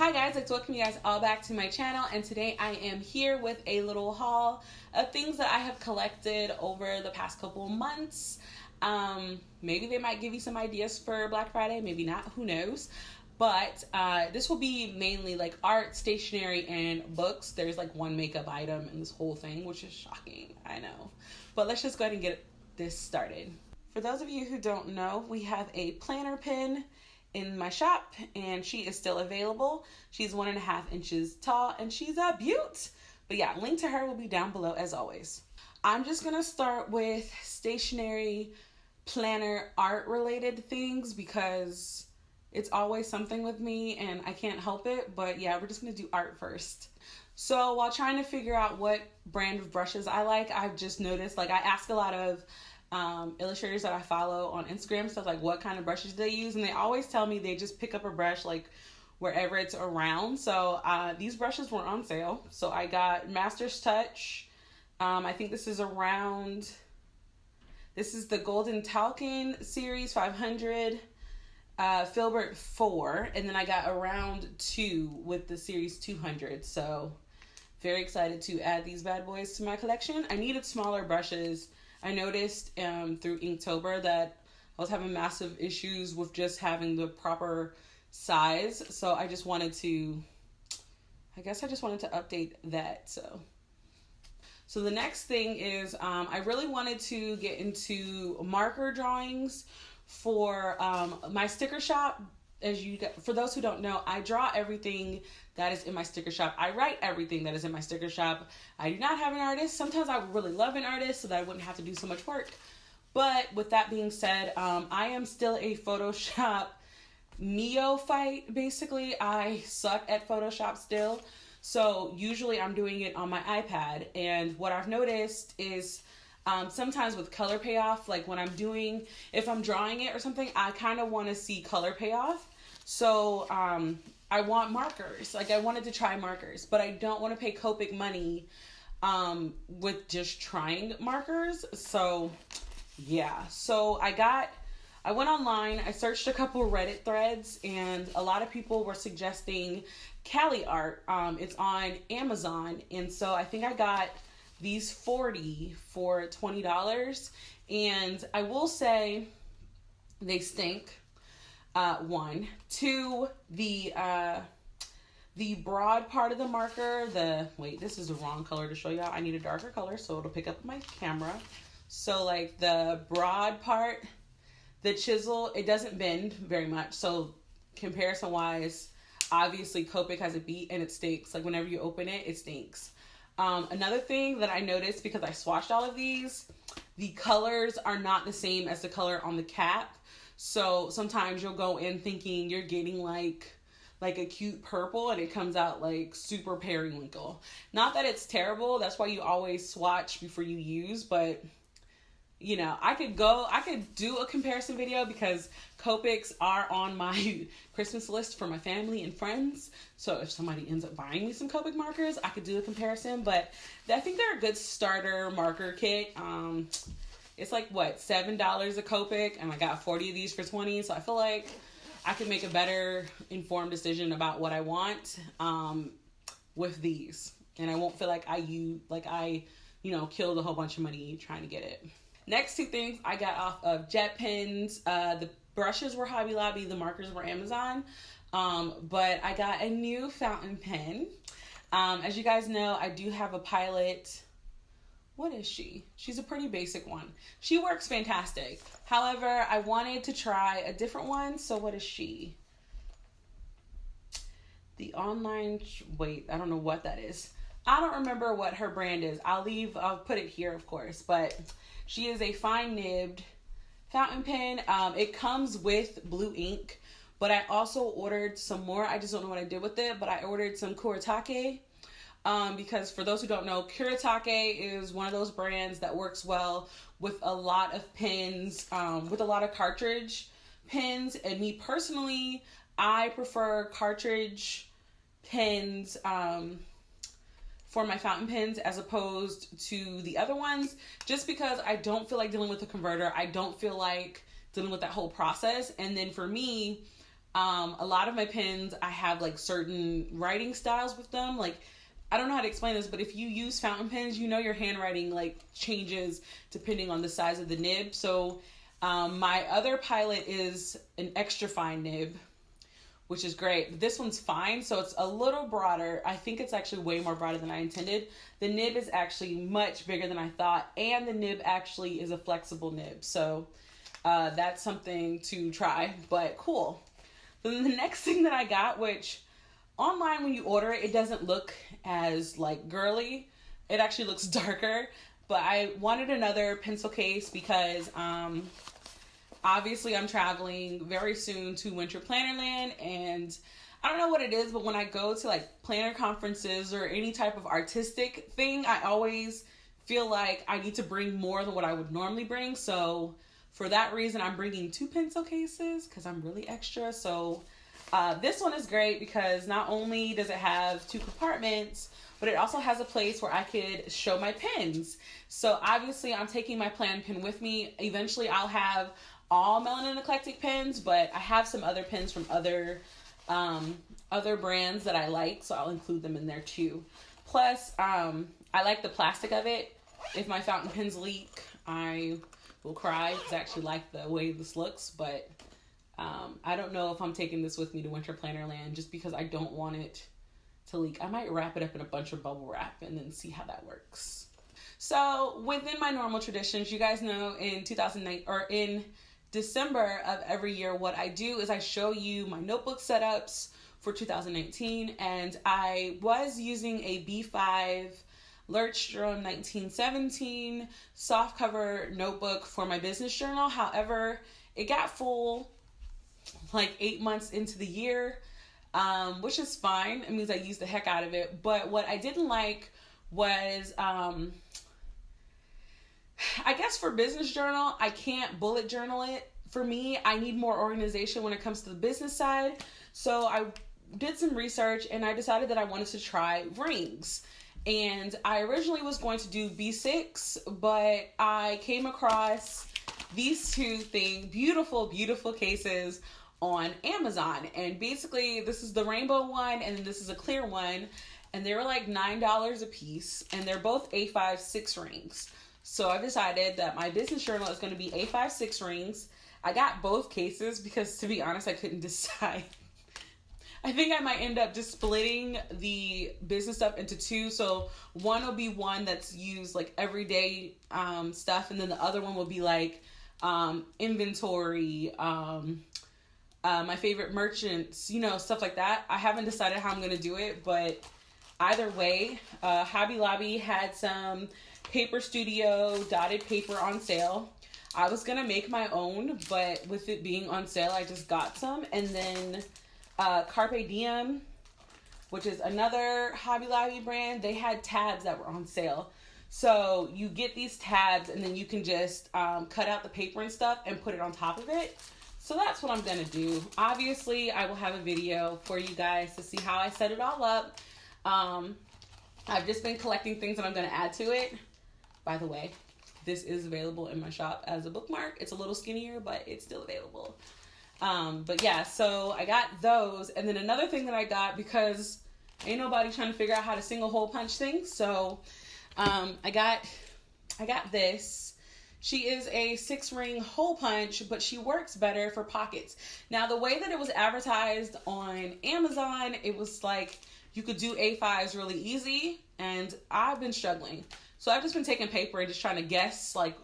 Hi guys, I'd like to welcome you guys all back to my channel, and today I am here with a little haul of things that I have collected over the past couple months. Maybe they might give you some ideas for Black Friday, maybe not, who knows. But this will be mainly like art, stationery, and books. There's like one makeup item in this whole thing, which is shocking, I know. But let's just go ahead and get this started. For those of you who don't know, we have a planner pen in my shop, and she is still available. She's 1.5 inches tall, and she's a beaut. But yeah, link to her will be down below as always. I'm just gonna start with stationery, planner, art related things because it's always something with me and I can't help it. But yeah, we're just gonna do art first. So while trying to figure out what brand of brushes I like, I've just noticed, like, I ask a lot of illustrators that I follow on Instagram stuff, like what kind of brushes they use, and they always tell me they just pick up a brush like wherever it's around. So these brushes were on sale, so I got Master's Touch. I think this is the Golden Talcon series 500, Filbert 4, and then I got a round 2 with the series 200. So very excited to add these bad boys to my collection. I needed smaller brushes. I noticed through Inktober that I was having massive issues with just having the proper size. So I just wanted to, update that. So the next thing is I really wanted to get into marker drawings for my sticker shop. For those who don't know, I draw everything that is in my sticker shop. I write everything that is in my sticker shop. I do not have an artist. Sometimes I would really love an artist so that I wouldn't have to do so much work. But with that being said, I am still a Photoshop neophyte, basically. I suck at Photoshop still. So usually I'm doing it on my iPad. And what I've noticed is sometimes with color payoff, like if I'm drawing it or something, I kind of want to see color payoff. So I want markers. Like, I wanted to try markers, but I don't want to pay Copic money with just trying markers. So yeah, so I went online, I searched a couple Reddit threads, and a lot of people were suggesting Cali art. It's on Amazon, and so I think I got these 40 for $20, and I will say they stink. 1, 2, the broad part of the marker, this is the wrong color to show y'all. I need a darker color so it'll pick up my camera. So like the broad part, the chisel, it doesn't bend very much. So comparison wise, obviously Copic has a beat and it stinks. Like whenever you open it, it stinks. Another thing that I noticed, because I swatched all of these, the colors are not the same as the color on the cap. So sometimes you'll go in thinking you're getting like a cute purple, and it comes out like super periwinkle. Not that it's terrible. That's why you always swatch before you use. But you know, I could do a comparison video because Copics are on my Christmas list for my family and friends. So if somebody ends up buying me some Copic markers, I could do a comparison. But I think they're a good starter marker kit. It's like, what, $7 a Copic, and I got 40 of these for $20. So I feel like I could make a better informed decision about what I want with these. And I won't feel like I killed a whole bunch of money trying to get it. Next 2 things I got off of Jet Pens. The brushes were Hobby Lobby, the markers were Amazon. But I got a new fountain pen. As you guys know, I do have a Pilot. What is she? She's a pretty basic one. She works fantastic. However, I wanted to try a different one. So what is she? The online, wait, I don't know what that is. I don't remember what her brand is. I'll put it here, of course. But she is a fine nibbed fountain pen. It comes with blue ink, but I also ordered some more. I just don't know what I did with it, but I ordered some Kuretake. Because for those who don't know, Kuretake is one of those brands that works well with a lot of pens, with a lot of cartridge pens. And me personally, I prefer cartridge pens for my fountain pens as opposed to the other ones, just because I don't feel like dealing with a converter. I don't feel like dealing with that whole process. And then for me, A lot of my pens, I have like certain writing styles with them. Like, I don't know how to explain this, but if you use fountain pens, you know your handwriting like changes depending on the size of the nib. So my other Pilot is an extra fine nib, which is great. This one's fine, so it's a little broader. I think it's actually way more broader than I intended. The nib is actually much bigger than I thought, and the nib actually is a flexible nib. So that's something to try, but cool. Then the next thing that I got, which online when you order it, it doesn't look as like girly. It actually looks darker, but I wanted another pencil case because obviously I'm traveling very soon to Winter Plannerland, and I don't know what it is, but when I go to like planner conferences or any type of artistic thing, I always feel like I need to bring more than what I would normally bring. So for that reason, I'm bringing 2 pencil cases because I'm really extra. So this one is great because not only does it have 2 compartments, but it also has a place where I could show my pens. So obviously I'm taking my plan pen with me. Eventually I'll have all Melanin Eclectic pens, but I have some other pens from other brands that I like, so I'll include them in there too. Plus, I like the plastic of it. If my fountain pens leak, I will cry because I actually like the way this looks, but I don't know if I'm taking this with me to Winter Plannerland just because I don't want it to leak. I might wrap it up in a bunch of bubble wrap and then see how that works. So within my normal traditions, you guys know in 2009 or in December of every year, what I do is I show you my notebook setups for 2019, and I was using a B5 Leuchtturm 1917 softcover notebook for my business journal. However, it got full like 8 months into the year, which is fine. It means I used the heck out of it. But what I didn't like was, I guess for business journal, I can't bullet journal it. For me, I need more organization when it comes to the business side. So I did some research and I decided that I wanted to try rings. And I originally was going to do B6, but I came across these 2 beautiful, beautiful cases on Amazon. And basically this is the rainbow one and then this is a clear one. And they were like $9 a piece, and they're both A5 6 rings. So I decided that my business journal is going to be A5 6 rings. I got both cases because, to be honest, I couldn't decide. I think I might end up just splitting the business stuff into 2. So one will be one that's used like everyday stuff, and then the other one will be like inventory, my favorite merchants, you know, stuff like that. I haven't decided how I'm going to do it, but either way, Hobby Lobby had some Paper Studio dotted paper on sale. I was gonna make my own, but with it being on sale, I just got some. And then Carpe Diem, which is another Hobby Lobby brand, they had tabs that were on sale. So you get these tabs and then you can just cut out the paper and stuff and put it on top of it. So that's what I'm gonna do. Obviously, I will have a video for you guys to see how I set it all up. I've just been collecting things that I'm gonna add to it. By the way, this is available in my shop as a bookmark. It's a little skinnier, but it's still available. But yeah, so I got those. And then another thing that I got, because ain't nobody trying to figure out how to single hole punch things. So I got this. She is a 6-ring hole punch, but she works better for pockets. Now, the way that it was advertised on Amazon, it was like you could do A5s really easy, and I've been struggling. So I've just been taking paper and just trying to guess like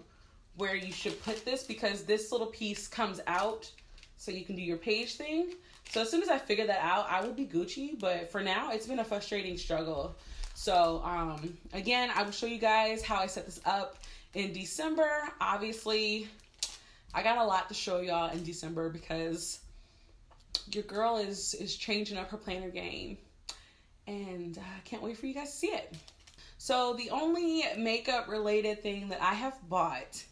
where you should put this, because this little piece comes out so you can do your page thing. So as soon as I figure that out, I will be Gucci. But for now, it's been a frustrating struggle. So again, I will show you guys how I set this up in December. Obviously, I got a lot to show y'all in December because your girl is changing up her planner game. And I can't wait for you guys to see it. So the only makeup related thing that I have bought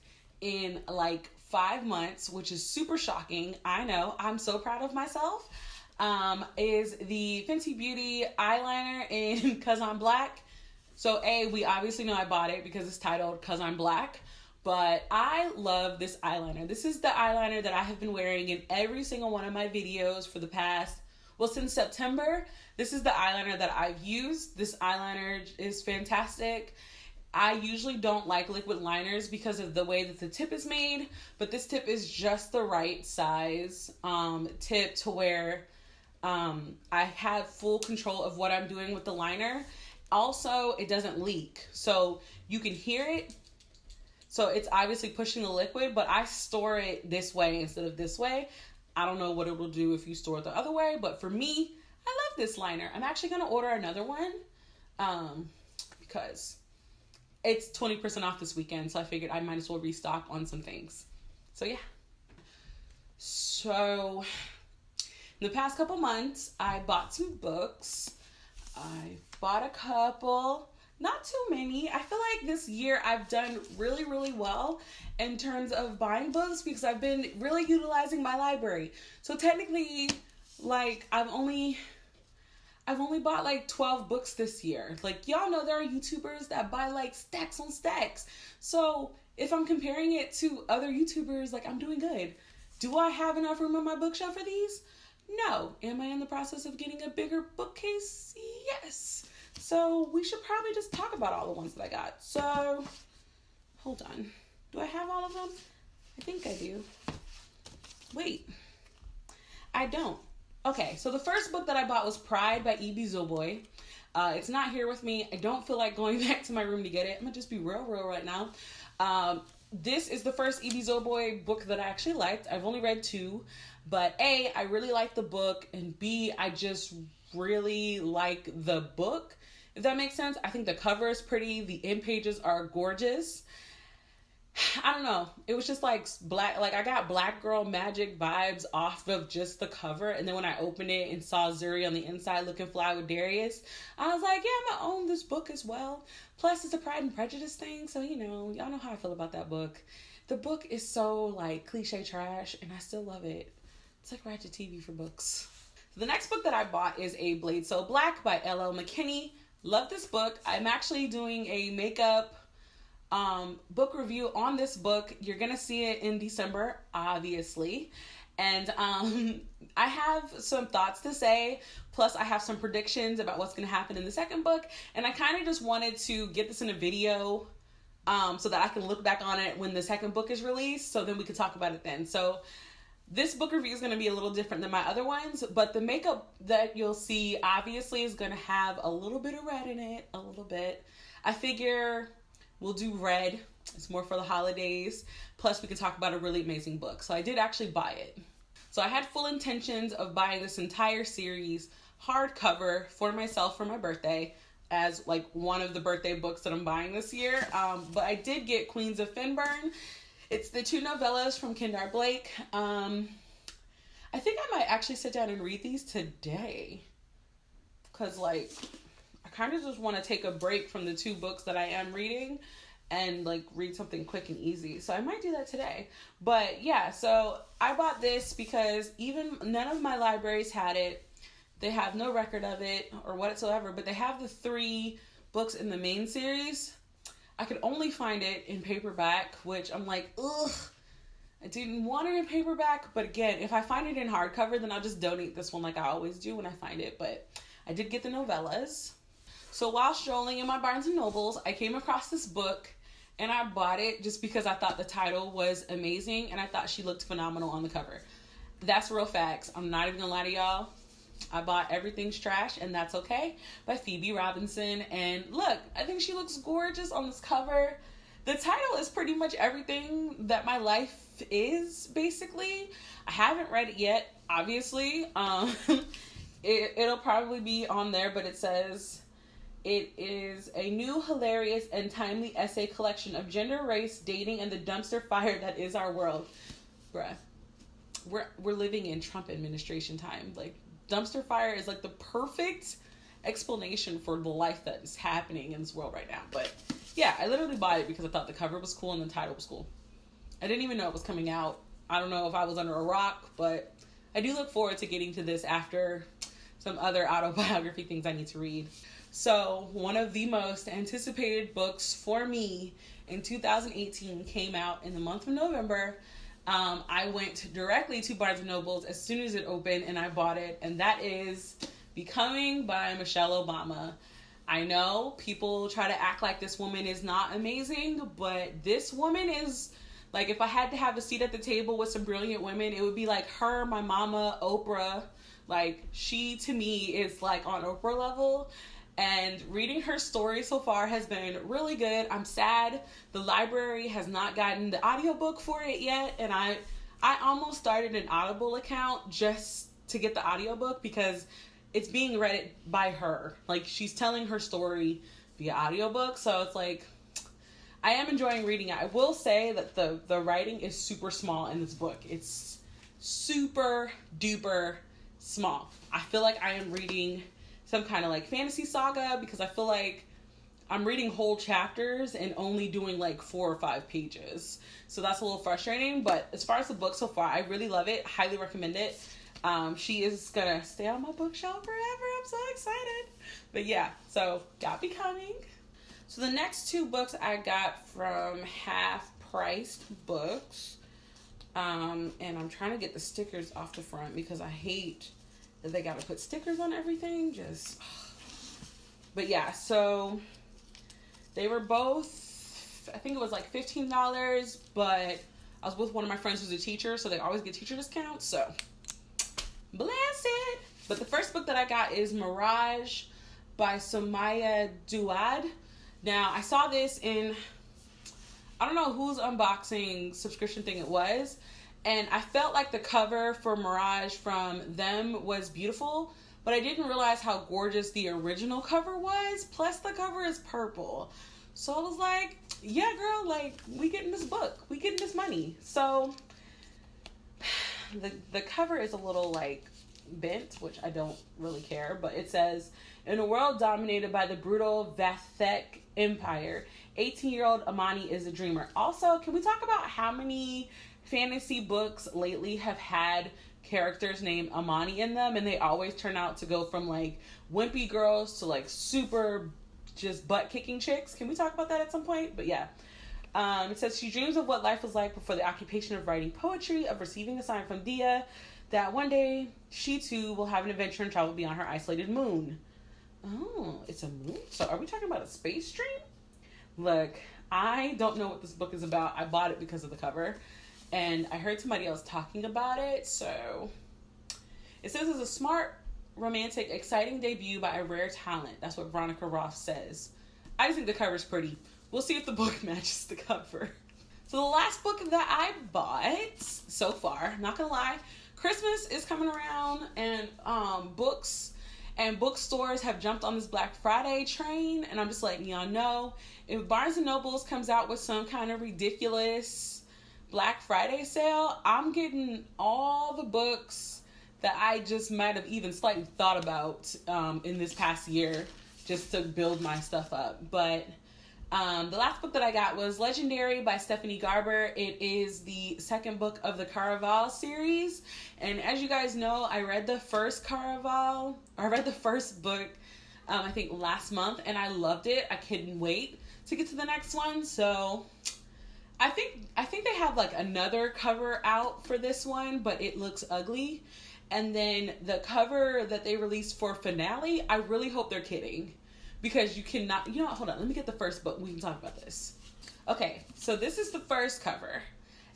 in like 5 months, which is super shocking, I know, I'm so proud of myself, is the Fenty Beauty eyeliner in Cause I'm Black. So we obviously know I bought it because it's titled Cause I'm Black, But I love this eyeliner. This is the eyeliner that I have been wearing in every single one of my videos for the past, well, since September. This is the eyeliner that I've used. This eyeliner is fantastic. I usually don't like liquid liners because of the way that the tip is made, but this tip is just the right size tip to where I have full control of what I'm doing with the liner. Also, it doesn't leak, so you can hear it. So it's obviously pushing the liquid, but I store it this way instead of this way. I don't know what it will do if you store it the other way, but for me, I love this liner. I'm actually going to order another one because it's 20% off this weekend, so I figured I might as well restock on some things. So yeah. So in the past couple months, I bought some books. I bought a couple. Not too many. I feel like this year I've done really, really well in terms of buying books because I've been really utilizing my library. So technically, like, I've only bought like 12 books this year. Like, y'all know there are YouTubers that buy like stacks on stacks. So if I'm comparing it to other YouTubers, like, I'm doing good. Do I have enough room on my bookshelf for these? No. Am I in the process of getting a bigger bookcase? Yes. So we should probably just talk about all the ones that I got. So, hold on. Do I have all of them? I think I do. Wait. I don't. Okay, so the first book that I bought was Pride by E.B. Zilboy. It's not here with me. I don't feel like going back to my room to get it. I'm going to just be real right now. This is the first E.B. Zilboy book that I actually liked. I've only read 2. But A, I really like the book. And B, I just really like the book. If that makes sense. I think the cover is pretty. The end pages are gorgeous. I don't know. It was just like black, like I got Black Girl Magic vibes off of just the cover. And then when I opened it and saw Zuri on the inside looking fly with Darius, I was like, yeah, I'm gonna own this book as well. Plus it's a Pride and Prejudice thing. So, you know, y'all know how I feel about that book. The book is so like cliche trash and I still love it. It's like Ratchet TV for books. So the next book that I bought is A Blade So Black by L.L. McKinney. Love this book. I'm actually doing a makeup book review on this book. You're gonna see it in December, obviously. And I have some thoughts to say, plus I have some predictions about what's gonna happen in the second book. And I kind of just wanted to get this in a video so that I can look back on it when the second book is released, so then we can talk about it then. So this book review is going to be a little different than my other ones, but the makeup that you'll see obviously is going to have a little bit of red in it, a little bit. I figure we'll do red. It's more for the holidays. Plus we can talk about a really amazing book. So I did actually buy it. So I had full intentions of buying this entire series hardcover for myself for my birthday as like one of the birthday books that I'm buying this year. But I did get Queens of Finburn. It's the 2 novellas from Kendar Blake. I think I might actually sit down and read these today. Because, like, I kind of just want to take a break from the 2 books that I am reading and, like, read something quick and easy. So I might do that today. But, yeah, so I bought this because even none of my libraries had it. They have no record of it or whatsoever. But they have the 3 books in the main series. I could only find it in paperback, which I'm like, ugh, I didn't want it in paperback. But again, if I find it in hardcover, then I'll just donate this one like I always do when I find it. But I did get the novellas. So while strolling in my Barnes & Nobles, I came across this book and I bought it just because I thought the title was amazing and I thought she looked phenomenal on the cover. That's real facts. I'm not even gonna lie to y'all. I bought Everything's Trash and That's Okay by Phoebe Robinson. And look, I think she looks gorgeous on this cover. The title is pretty much everything that my life is, basically. I haven't read it yet, obviously. It'll probably be on there, but it says, it is a new, hilarious, and timely essay collection of gender, race, dating, and the dumpster fire that is our world. Bruh. We're living in Trump administration time. Like, dumpster fire is like the perfect explanation for the life that is happening in this world right now. But yeah, I literally bought it because I thought the cover was cool and the title was cool. I didn't even know it was coming out. I don't know if I was under a rock, but I do look forward to getting to this after some other autobiography things I need to read. So one of the most anticipated books for me in 2018 came out in the month of November. I went directly to Barnes & Noble's as soon as it opened and I bought it, and that is Becoming by Michelle Obama. I know people try to act like this woman is not amazing, but this woman is, like, if I had to have a seat at the table with some brilliant women, it would be like her, my mama, Oprah. Like, she to me is like on Oprah level. And reading her story so far has been really good. I'm sad the library has not gotten the audiobook for it yet, and I almost started an Audible account just to get the audiobook because it's being read by her. Like, she's telling her story via audiobook, so it's like, I am enjoying reading it. I will say that the writing is super small in this book. It's super duper small. I feel like I am reading some kind of like fantasy saga because I feel like I'm reading whole chapters and only doing like 4 or 5 pages. So that's a little frustrating, but as far as the book so far, I really love it. Highly recommend it. She is gonna stay on my bookshelf forever. I'm so excited. But yeah, so got Becoming. So the next 2 books I got from half-priced books. And I'm trying to get the stickers off the front because I hate that they gotta put stickers on everything. But yeah, so they were both, I think it was like $15, but I was with one of my friends who's a teacher, so they always get teacher discounts, so bless it. But the first book that I got is Mirage by Somaya Duad. Now, I saw this in, I don't know whose unboxing subscription thing it was, and I felt like the cover for Mirage from them was beautiful, but I didn't realize how gorgeous the original cover was. Plus, the cover is purple. So I was like, yeah, girl, like, we getting this book. We getting this money. So the cover is a little, like, bent, which I don't really care, but it says, in a world dominated by the brutal Vathek Empire, 18-year-old Amani is a dreamer. Also, can we talk about how many fantasy books lately have had characters named Amani in them, and they always turn out to go from like wimpy girls to like super just butt-kicking chicks? Can we talk about that at some point? But yeah. It says she dreams of what life was like before the occupation of writing poetry, of receiving a sign from Dia that one day she too will have an adventure and travel beyond her isolated moon. Oh, it's a moon? So are we talking about a space dream? Look, I don't know what this book is about. I bought it because of the cover, and I heard somebody else talking about it, so it says it's a smart, romantic, exciting debut by a rare talent. That's what Veronica Roth says. I just think the cover's pretty. We'll see if the book matches the cover. So the last book that I bought so far, not gonna lie, Christmas is coming around, and books and bookstores have jumped on this Black Friday train, and I'm just letting y'all know, if Barnes & Noble's comes out with some kind of ridiculous Black Friday sale, I'm getting all the books that I just might have even slightly thought about in this past year just to build my stuff up. But the last book that I got was Legendary by Stephanie Garber. It is the second book of the Caraval series. And as you guys know, I read the first book, I think last month, and I loved it. I couldn't wait to get to the next one. So I think they have like another cover out for this one, but it looks ugly. And then the cover that they released for Finale, I really hope they're kidding. Because you cannot, you know what, hold on, let me get the first book, we can talk about this. Okay, so this is the first cover,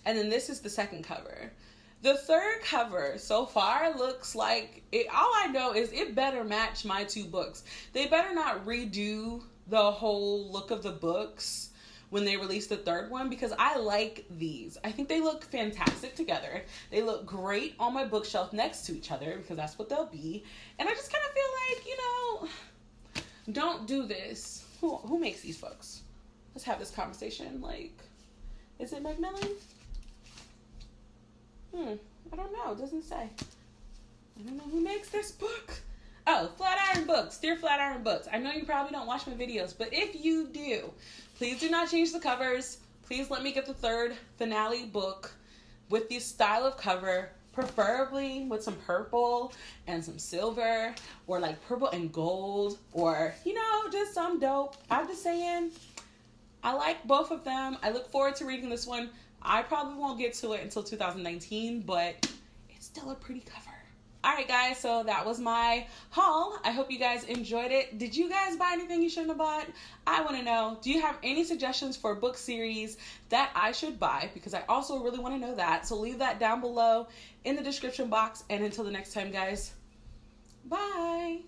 and then this is the second cover. The third cover so far looks like, all I know is it better match my 2 books. They better not redo the whole look of the books when they release the third one, because I like these. I think they look fantastic together. They look great on my bookshelf next to each other, because that's what they'll be. And I just kind of feel like, you know, don't do this. Who makes these books? Let's have this conversation. Like, is it Macmillan? I don't know. It doesn't say. I don't know who makes this book. Oh, Flatiron Books. Dear Flatiron Books. I know you probably don't watch my videos, but if you do, please do not change the covers. Please let me get the third Finale book with this style of cover. preferably with some purple and some silver, or like purple and gold, or, you know, just some dope. I'm just saying, I like both of them. I look forward to reading this one. I probably won't get to it until 2019, but it's still a pretty cover. Alright guys, so that was my haul. I hope you guys enjoyed it. Did you guys buy anything you shouldn't have bought? I want to know. Do you have any suggestions for book series that I should buy? Because I also really want to know that. So leave that down below in the description box. And until the next time, guys, bye.